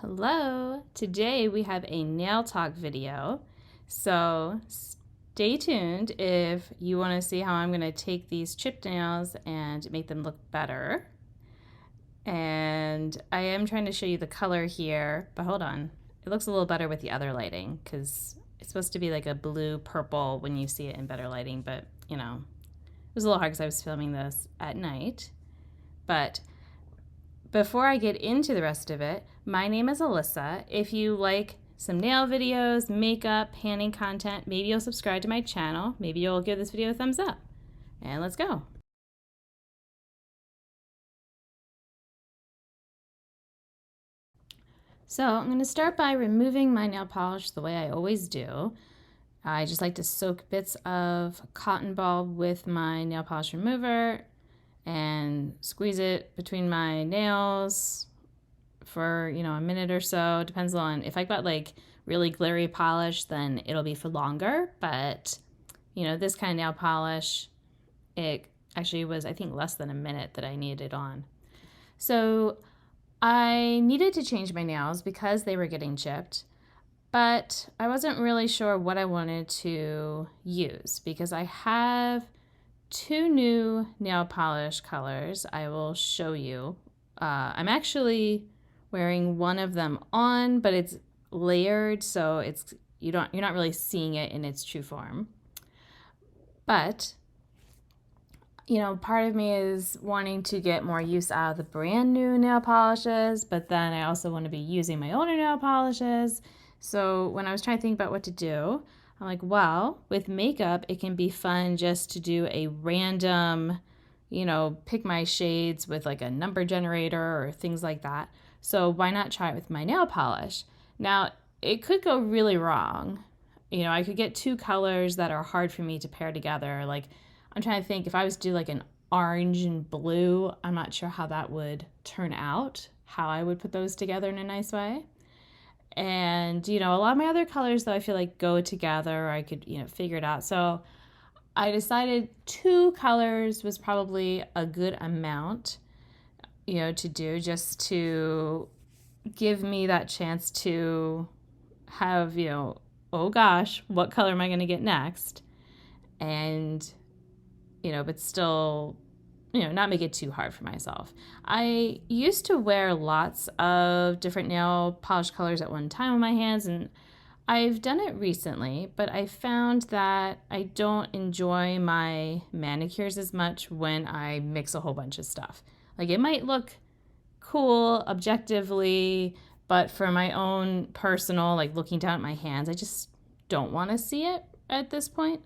Hello! Today we have a nail talk video, so stay tuned if you want to see how I'm going to take these chipped nails and make them look better. And I am trying to show you the color here, but hold on. It looks a little better with the other lighting because it's supposed to be like a blue purple when you see it in better lighting, but you know, it was a little hard because I was filming this at night. But before I get into the rest of it, my name is Alyssa. If you like some nail videos, makeup, panning content, maybe you'll subscribe to my channel. Maybe you'll give this video a thumbs up. And let's go. So I'm going to start by removing my nail polish the way I always do. I just like to soak bits of cotton ball with my nail polish remover and squeeze it between my nails for, a minute or so. Depends on if I got like really glittery polish, then it'll be for longer. But, this kind of nail polish, it actually was, I think, less than a minute that I needed on. So I needed to change my nails because they were getting chipped, but I wasn't really sure what I wanted to use because I have two new nail polish colors I will show you. I'm actually wearing one of them on, but it's layered, so you're not really seeing it in its true form. But part of me is wanting to get more use out of the brand new nail polishes, but then I also want to be using my older nail polishes. So when I was trying to think about what to do, I'm like, well, with makeup, it can be fun just to do a random, pick my shades with like a number generator or things like that. So why not try it with my nail polish? Now, it could go really wrong. I could get two colors that are hard for me to pair together. Like, I'm trying to think if I was to do like an orange and blue, I'm not sure how that would turn out, how I would put those together in a nice way. And, a lot of my other colors, though, I feel like go together, or I could, figure it out. So I decided two colors was probably a good amount, to do just to give me that chance to have, oh gosh, what color am I going to get next? And, but still, not make it too hard for myself. I used to wear lots of different nail polish colors at one time on my hands, and I've done it recently, but I found that I don't enjoy my manicures as much when I mix a whole bunch of stuff. Like, it might look cool objectively, but for my own personal, like looking down at my hands, I just don't want to see it at this point.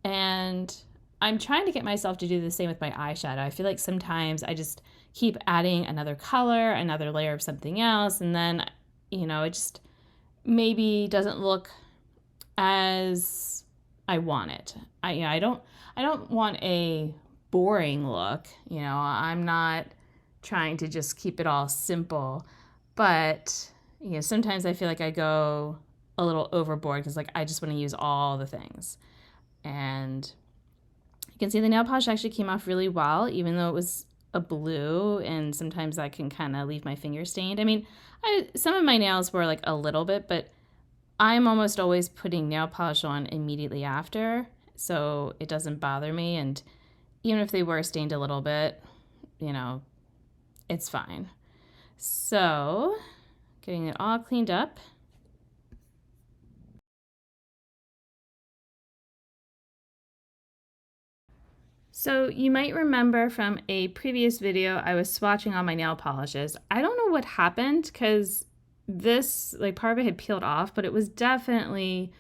And I'm trying to get myself to do the same with my eyeshadow. I feel like sometimes I just keep adding another color, another layer of something else, and then, it just maybe doesn't look as I want it. I don't want a boring look. I'm not trying to just keep it all simple, but sometimes I feel like I go a little overboard because like I just want to use all the things. And you can see the nail polish actually came off really well, even though it was a blue, and sometimes that can kind of leave my fingers stained. I mean, some of my nails were like a little bit, but I'm almost always putting nail polish on immediately after, so it doesn't bother me. And even if they were stained a little bit, it's fine. So, getting it all cleaned up. So you might remember from a previous video, I was swatching all my nail polishes. I don't know what happened because this, like, part of it had peeled off, but it was definitely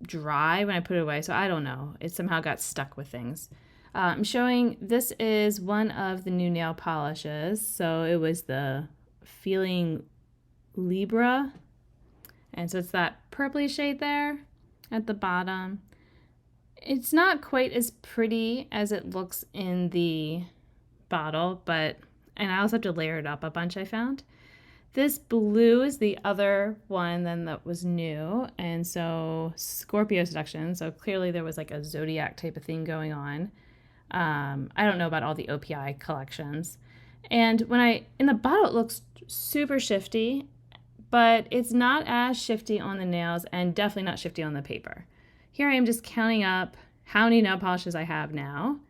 dry when I put it away. So I don't know. It somehow got stuck with things. I'm showing, this is one of the new nail polishes. So it was the Feeling Libra. And so it's that purpley shade there at the bottom. It's not quite as pretty as it looks in the bottle, and I also have to layer it up a bunch, I found. This blue is the other one then that was new, and so Scorpio Seduction, so clearly there was like a zodiac type of thing going on. I don't know about all the OPI collections. And in the bottle, it looks super shifty, but it's not as shifty on the nails and definitely not shifty on the paper. Here I am just counting up how many nail polishes I have now,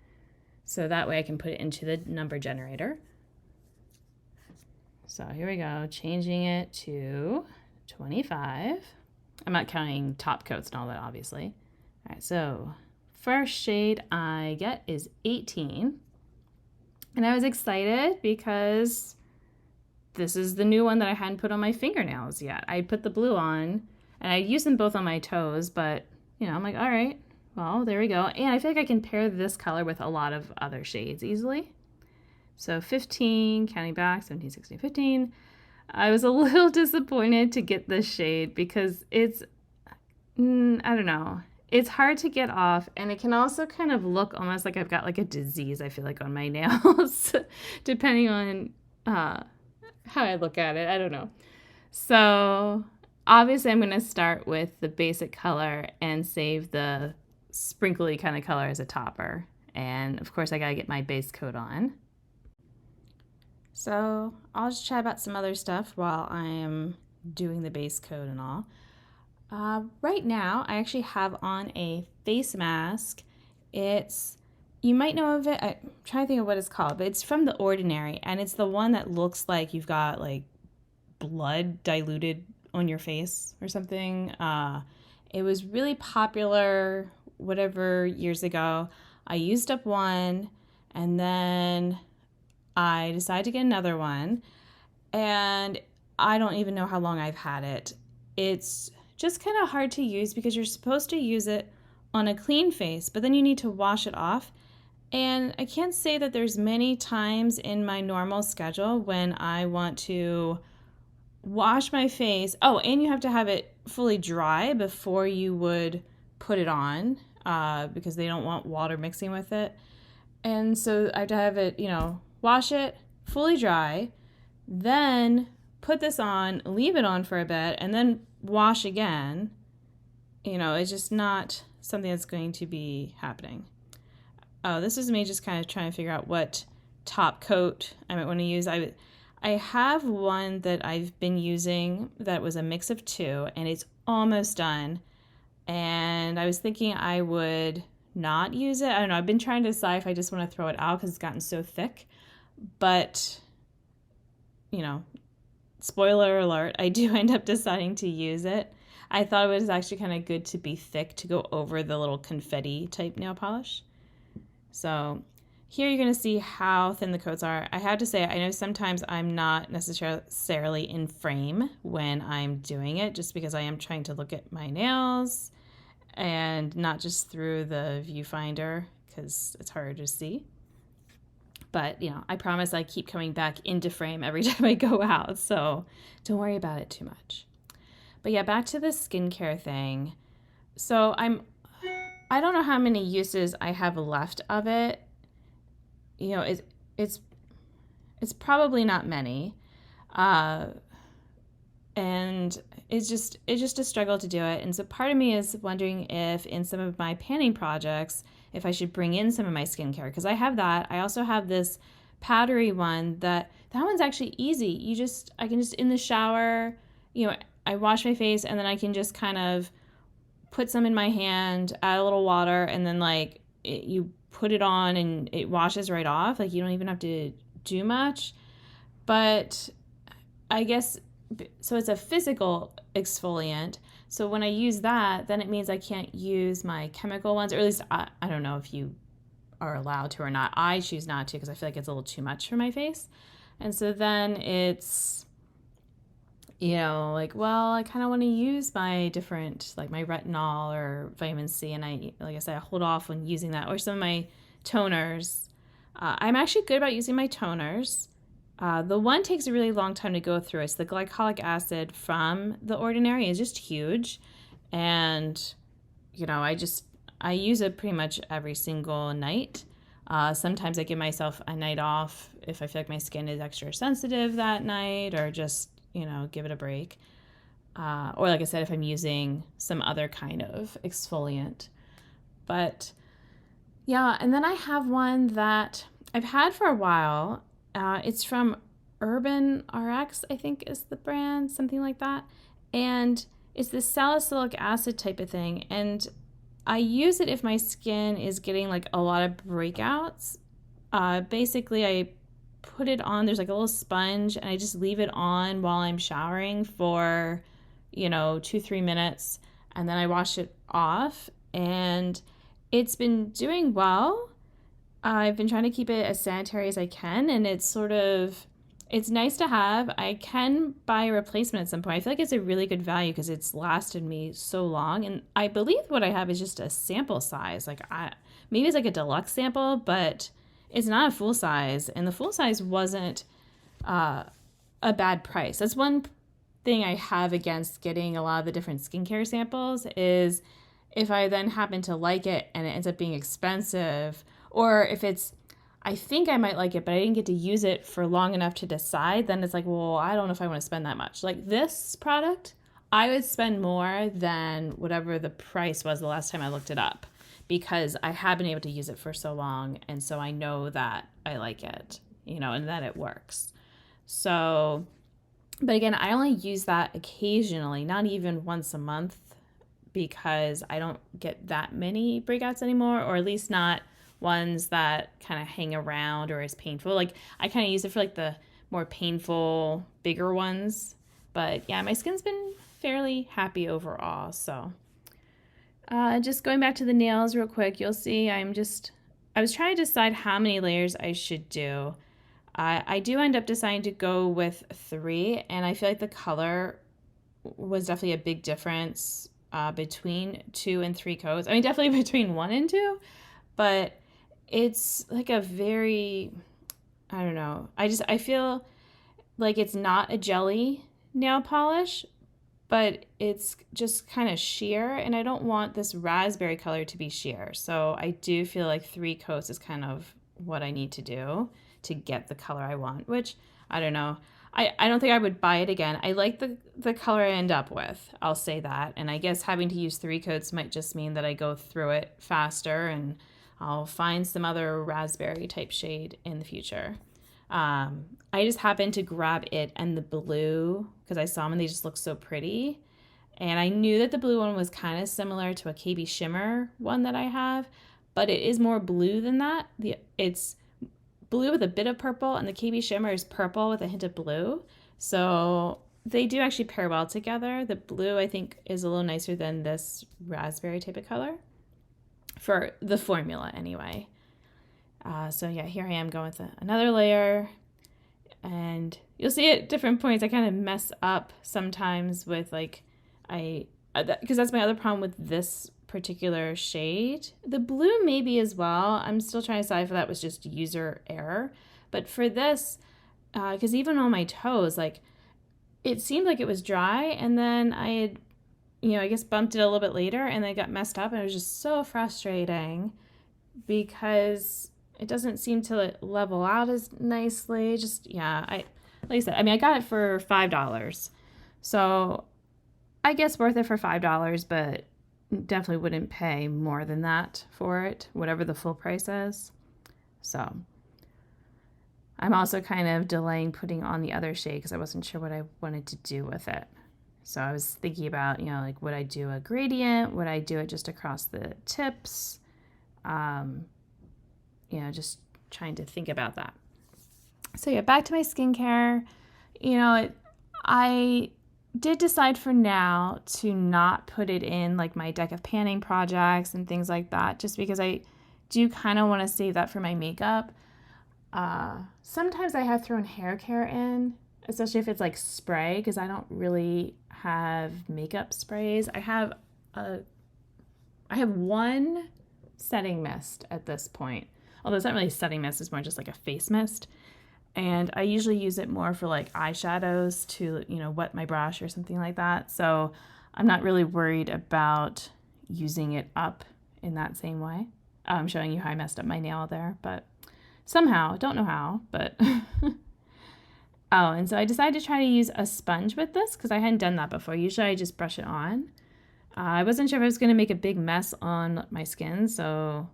so that way I can put it into the number generator. So here we go, changing it to 25. I'm not counting top coats and all that, obviously. All right, so first shade I get is 18. And I was excited because this is the new one that I hadn't put on my fingernails yet. I put the blue on, and I used them both on my toes, but, you know, I'm like, all right, well, there we go. And I feel like I can pair this color with a lot of other shades easily. So 15, counting back, 17, 16, 15. I was a little disappointed to get this shade because it's, I don't know, it's hard to get off, and it can also kind of look almost like I've got like a disease, I feel like, on my nails, depending on how I look at it. I don't know. So obviously I'm going to start with the basic color and save the sprinkly kind of color as a topper. And of course I got to get my base coat on. So I'll just chat about some other stuff while I am doing the base coat and all. Right now, I actually have on a face mask. You might know of it, I'm trying to think of what it's called, but it's from The Ordinary, and it's the one that looks like you've got like blood diluted on your face or something. It was really popular, whatever, years ago. I used up one, and then I decided to get another one, and I don't even know how long I've had it. It's just kind of hard to use because you're supposed to use it on a clean face, but then you need to wash it off. And I can't say that there's many times in my normal schedule when I want to wash my face. Oh, and you have to have it fully dry before you would put it on because they don't want water mixing with it. And so I have to have it, wash it fully dry, then put this on, leave it on for a bit, and then wash again. It's just not something that's going to be happening. Oh, this is me just kind of trying to figure out what top coat I might want to use. I have one that I've been using that was a mix of two, and it's almost done. And I was thinking I would not use it. I don't know. I've been trying to decide if I just want to throw it out because it's gotten so thick. But, spoiler alert, I do end up deciding to use it. I thought it was actually kind of good to be thick to go over the little confetti type nail polish. So here you're going to see how thin the coats are. I have to say, I know sometimes I'm not necessarily in frame when I'm doing it, just because I am trying to look at my nails and not just through the viewfinder because it's harder to see. But, I promise I keep coming back into frame every time I go out, so don't worry about it too much. But yeah, back to the skincare thing. So I don't know how many uses I have left of it. It's probably not many. And it's just a struggle to do it. And so part of me is wondering if in some of my panning projects, if I should bring in some of my skincare, because I have that. I also have this powdery one that one's actually easy. I can just in the shower, I wash my face and then I can just kind of put some in my hand, add a little water, and then you put it on and it washes right off. You don't even have to do much. But I guess, so it's a physical exfoliant. So when I use that, then it means I can't use my chemical ones, or at least I don't know if you are allowed to or not. I choose not to because I feel like it's a little too much for my face. And so then it's, well, I kind of want to use my different, my retinol or vitamin C. And like I said, I hold off on using that, or some of my toners. I'm actually good about using my toners. The one takes a really long time to go through. It's the glycolic acid from The Ordinary. Is just huge. And, I use it pretty much every single night. Sometimes I give myself a night off if I feel like my skin is extra sensitive that night, or just, give it a break. Or like I said, if I'm using some other kind of exfoliant. But yeah, and then I have one that I've had for a while. It's from Urban RX, I think is the brand, something like that. And it's this salicylic acid type of thing. And I use it if my skin is getting like a lot of breakouts. Basically, I put it on, there's like a little sponge, and I just leave it on while I'm showering for, 2-3 minutes. And then I wash it off. And it's been doing well. I've been trying to keep it as sanitary as I can, and it's nice to have. I can buy a replacement at some point. I feel like it's a really good value because it's lasted me so long. And I believe what I have is just a sample size. Maybe it's like a deluxe sample, but it's not a full size. And the full size wasn't a bad price. That's one thing I have against getting a lot of the different skincare samples is if I then happen to like it and it ends up being expensive, or if I think I might like it, but I didn't get to use it for long enough to decide, then it's like, well, I don't know if I want to spend that much. Like this product, I would spend more than whatever the price was the last time I looked it up because I have been able to use it for so long. And so I know that I like it, and that it works. So, but again, I only use that occasionally, not even once a month, because I don't get that many breakouts anymore, or at least not ones that kind of hang around or is painful. Like I kind of use it for like the more painful, bigger ones. But yeah, my skin's been fairly happy overall. So just going back to the nails real quick, you'll see I was trying to decide how many layers I should do. I do end up deciding to go with 3, and I feel like the color was definitely a big difference between 2 and 3 coats. I mean, definitely between 1 and 2, but it's like a very, I don't know. I feel like it's not a jelly nail polish, but it's just kind of sheer, and I don't want this raspberry color to be sheer. So I do feel like 3 coats is kind of what I need to do to get the color I want, which I don't know. I don't think I would buy it again. I like the color I end up with. I'll say that. And I guess having to use 3 coats might just mean that I go through it faster and I'll find some other raspberry type shade in the future. I just happened to grab it and the blue because I saw them and they just look so pretty. And I knew that the blue one was kind of similar to a KB Shimmer one that I have, but it is more blue than that. It's blue with a bit of purple, and the KB Shimmer is purple with a hint of blue. So they do actually pair well together. The blue, I think, is a little nicer than this raspberry type of color for the formula anyway. So yeah, here I am going with another layer. And you'll see at different points, I kind of mess up sometimes with because that's my other problem with this particular shade. The blue maybe as well. I'm still trying to decide if that was just user error. But for this, because even on my toes, it seemed like it was dry, and then I had, I guess bumped it a little bit later, and then it got messed up, and it was just so frustrating because it doesn't seem to level out as nicely. Like I said, I got it for $5. So I guess worth it for $5, but definitely wouldn't pay more than that for it, whatever the full price is. So I'm also kind of delaying putting on the other shade because I wasn't sure what I wanted to do with it. So I was thinking about, would I do a gradient? Would I do it just across the tips? Just trying to think about that. So yeah, back to my skincare. I did decide for now to not put it in my deck of panning projects and things like that, just because I do kind of want to save that for my makeup. Sometimes I have thrown hair care in, especially if it's spray, because I don't really have makeup sprays. I have one setting mist at this point, although it's not really a setting mist, it's more just like a face mist. And I usually use it more for eyeshadows to, wet my brush or something like that. So I'm not really worried about using it up in that same way. I'm showing you how I messed up my nail there, but somehow, don't know how, but. Oh, and so I decided to try to use a sponge with this because I hadn't done that before. Usually I just brush it on. I wasn't sure if I was going to make a big mess on my skin, so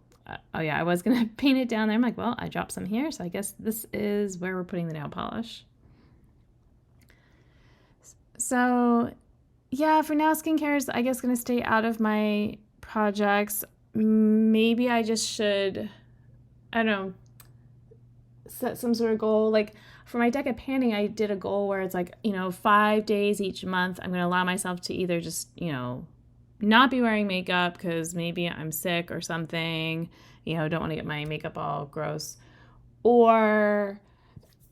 I was going to paint it down there. I'm like, well, I dropped some here, so I guess this is where we're putting the nail polish. So yeah, for now, skincare is, I guess, going to stay out of my projects. Maybe I just should, I don't know, set some sort of goal. Like for my deck of panning, I did a goal where it's like, 5 days each month, I'm going to allow myself to either just, not be wearing makeup because maybe I'm sick or something, don't want to get my makeup all gross, or,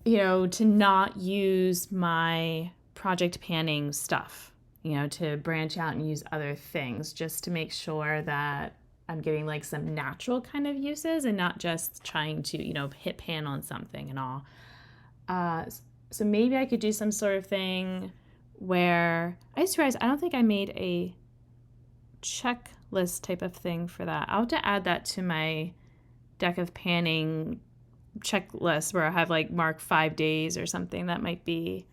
to not use my project panning stuff, to branch out and use other things just to make sure that I'm getting like some natural kind of uses and not just trying to, hit pan on something and all. So maybe I could do some sort of thing where I just realized I don't think I made a checklist type of thing for that. I'll have to add that to my deck of panning checklist where I have like mark 5 days or something. That might be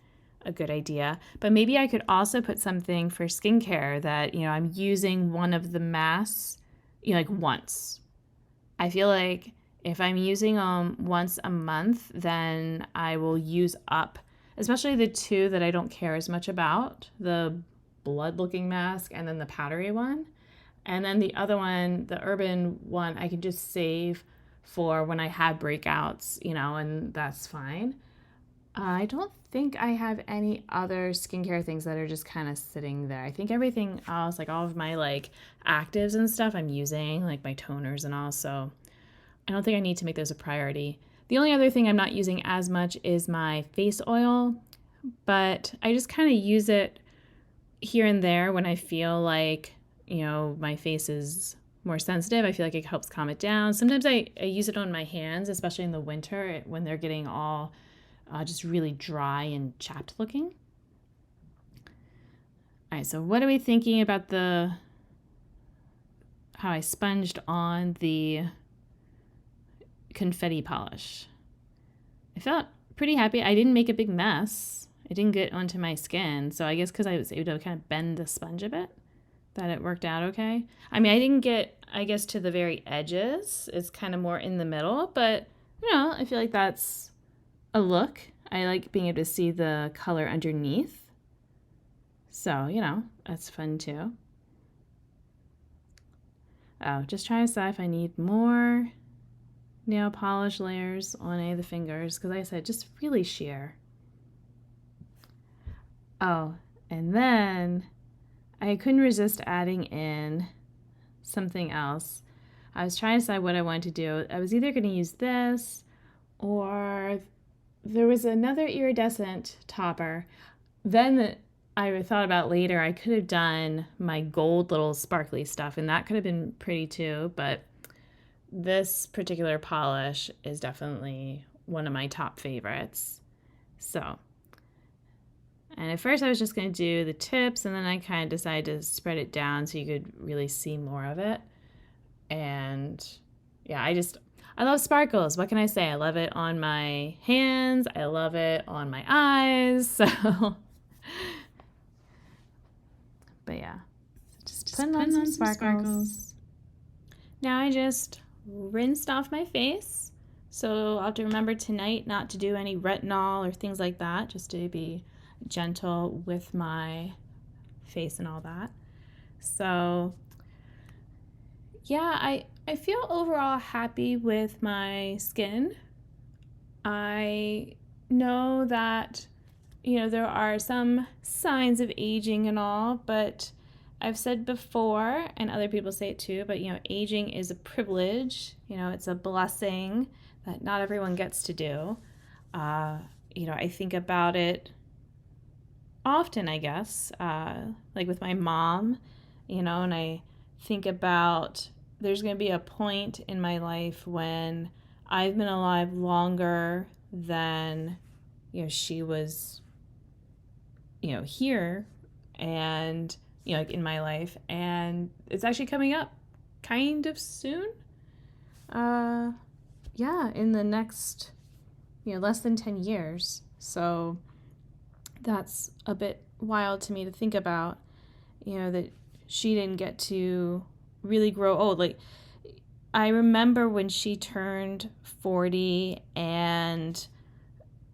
a good idea. But maybe I could also put something for skincare that, I'm using one of the masks, like once. I feel like if I'm using them once a month, then I will use up, especially the two that I don't care as much about, the blood-looking mask and then the powdery one. And then the other one, the urban one, I can just save for when I have breakouts, and that's fine. I don't think I have any other skincare things that are just kind of sitting there. I think everything else, like all of my like actives and stuff I'm using, like my toners and all, so I don't think I need to make those a priority. The only other thing I'm not using as much is my face oil, but I just kind of use it here and there when I feel like, my face is more sensitive. I feel like it helps calm it down. Sometimes I use it on my hands, especially in the winter when they're getting all just really dry and chapped looking. All right, so what are we thinking about how I sponged on the confetti polish? I felt pretty happy. I didn't make a big mess. It didn't get onto my skin, so I guess because I was able to kind of bend the sponge a bit, that it worked out okay. I mean, I didn't get, I guess, to the very edges. It's kind of more in the middle, but, I feel like that's a look. I like being able to see the color underneath. So, that's fun too. Oh, just trying to decide if I need more nail polish layers on any of the fingers, because like I said, just really sheer. Oh, and then I couldn't resist adding in something else. I was trying to decide what I wanted to do. I was either going to use this, or there was another iridescent topper. Then I thought about later, I could have done my gold little sparkly stuff, and that could have been pretty too, but this particular polish is definitely one of my top favorites. So, and at first I was just going to do the tips, and then I kind of decided to spread it down so you could really see more of it. And yeah, I love sparkles. What can I say? I love it on my hands. I love it on my eyes. So, but yeah, just putting on some sparkles. Now I just rinsed off my face. So I'll have to remember tonight not to do any retinol or things like that, just to be gentle with my face and all that. So yeah, I feel overall happy with my skin. I know that, there are some signs of aging and all, but I've said before, and other people say it too, but, aging is a privilege. It's a blessing that not everyone gets to do. I think about it often, I guess, like with my mom, and I think about there's going to be a point in my life when I've been alive longer than, she was, here and, like in my life. And it's actually coming up kind of soon. Yeah, in the next, less than 10 years. So that's a bit wild to me to think about, that she didn't get to really grow old. Like, I remember when she turned 40 and,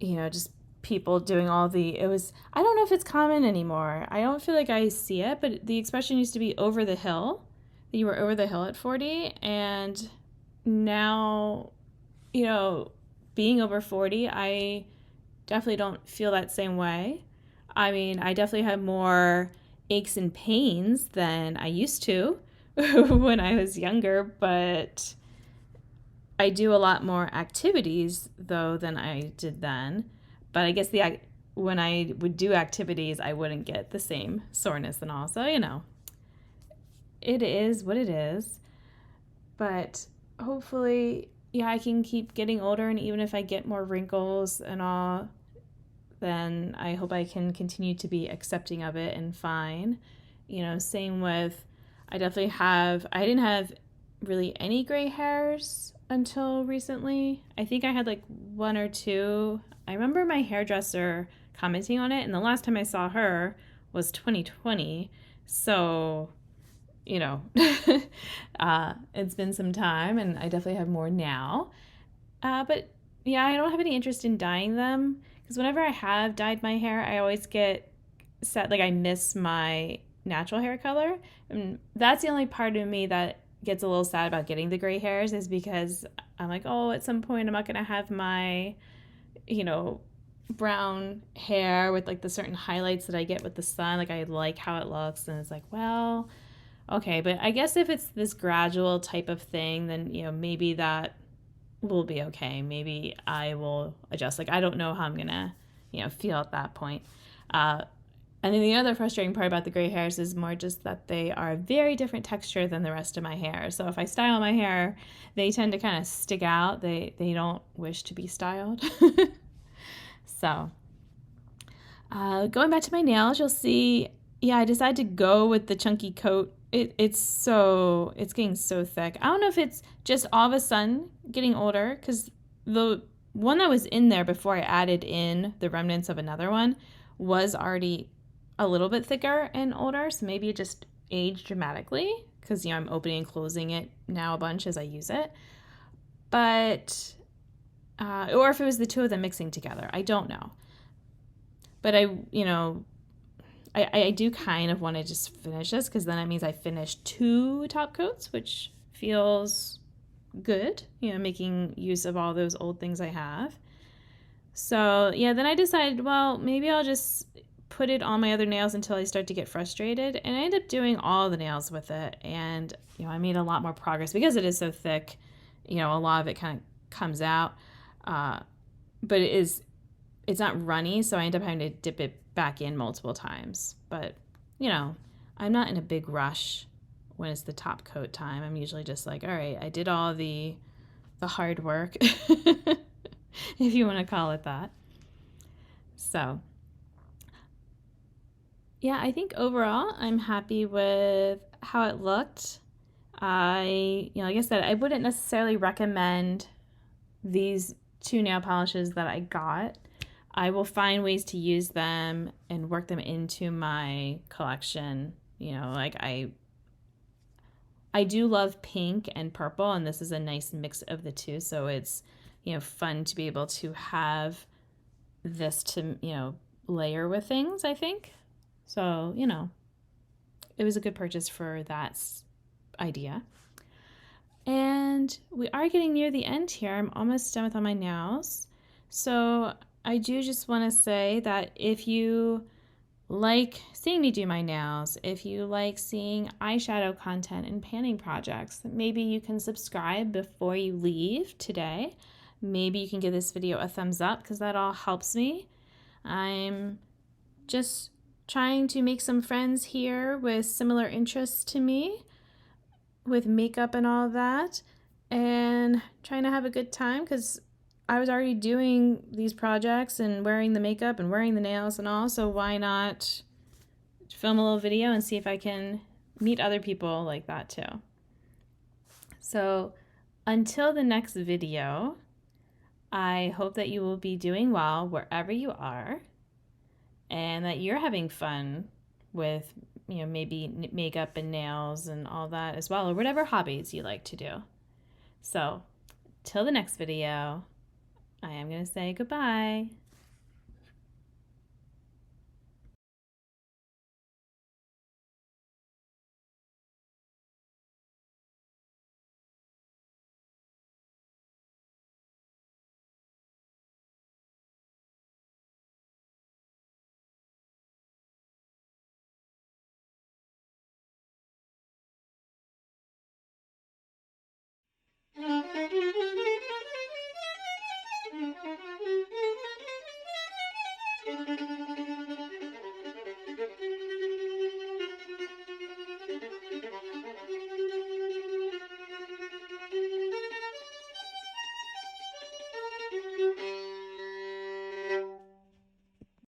just people doing I don't know if it's common anymore. I don't feel like I see it, but the expression used to be over the hill. You were over the hill at 40, and now, being over 40, I definitely don't feel that same way. I mean, I definitely have more aches and pains than I used to when I was younger, but I do a lot more activities, though, than I did then. But I guess when I would do activities, I wouldn't get the same soreness and all. So, it is what it is. But hopefully, I can keep getting older, and even if I get more wrinkles and all, then I hope I can continue to be accepting of it and fine. Same with, I didn't have really any gray hairs until recently. I think I had like one or two. I remember my hairdresser commenting on it, and the last time I saw her was 2020. So, it's been some time, and I definitely have more now. But yeah, I don't have any interest in dyeing them, because whenever I have dyed my hair, I always get set, like I miss my natural hair color. And that's the only part of me that gets a little sad about getting the gray hairs, is because I'm like, oh, at some point I'm not going to have my, brown hair with like the certain highlights that I get with the sun. Like I like how it looks, and it's like, well, okay, but I guess if it's this gradual type of thing, then, maybe that will be okay. Maybe I will adjust. Like, I don't know how I'm going to, feel at that point. And then the other frustrating part about the gray hairs is more just that they are a very different texture than the rest of my hair. So if I style my hair, they tend to kind of stick out. They don't wish to be styled. So going back to my nails, you'll see, I decided to go with the chunky coat. It's getting so thick. I don't know if it's just all of a sudden getting older, because the one that was in there before I added in the remnants of another one was already a little bit thicker and older, so maybe it just aged dramatically, because I'm opening and closing it now a bunch as I use it. But or if it was the two of them mixing together, I don't know. But I do kind of want to just finish this, because then it means I finished 2 top coats, which feels good, making use of all those old things I have. So then I decided, well, maybe I'll just put it on my other nails until I start to get frustrated. And I ended up doing all the nails with it. And, I made a lot more progress because it is so thick. A lot of it kind of comes out. But it's not runny, so I end up having to dip it back in multiple times. But, I'm not in a big rush when it's the top coat time. I'm usually just like, all right, I did all the hard work, if you want to call it that. So, I think overall I'm happy with how it looked. Like I said, I wouldn't necessarily recommend these 2 nail polishes that I got. I will find ways to use them and work them into my collection. Like I do love pink and purple, and this is a nice mix of the two. So it's, fun to be able to have this to, layer with things, I think. So, it was a good purchase for that idea. And we are getting near the end here. I'm almost done with all my nails. So I do just want to say that if you like seeing me do my nails, if you like seeing eyeshadow content and panning projects, maybe you can subscribe before you leave today. Maybe you can give this video a thumbs up, because that all helps me. I'm just trying to make some friends here with similar interests to me, with makeup and all that, and trying to have a good time, because I was already doing these projects and wearing the makeup and wearing the nails and all, so why not film a little video and see if I can meet other people like that too. So until the next video, I hope that you will be doing well wherever you are, and that you're having fun with, maybe makeup and nails and all that as well, or whatever hobbies you like to do. So till the next video, I am going to say goodbye.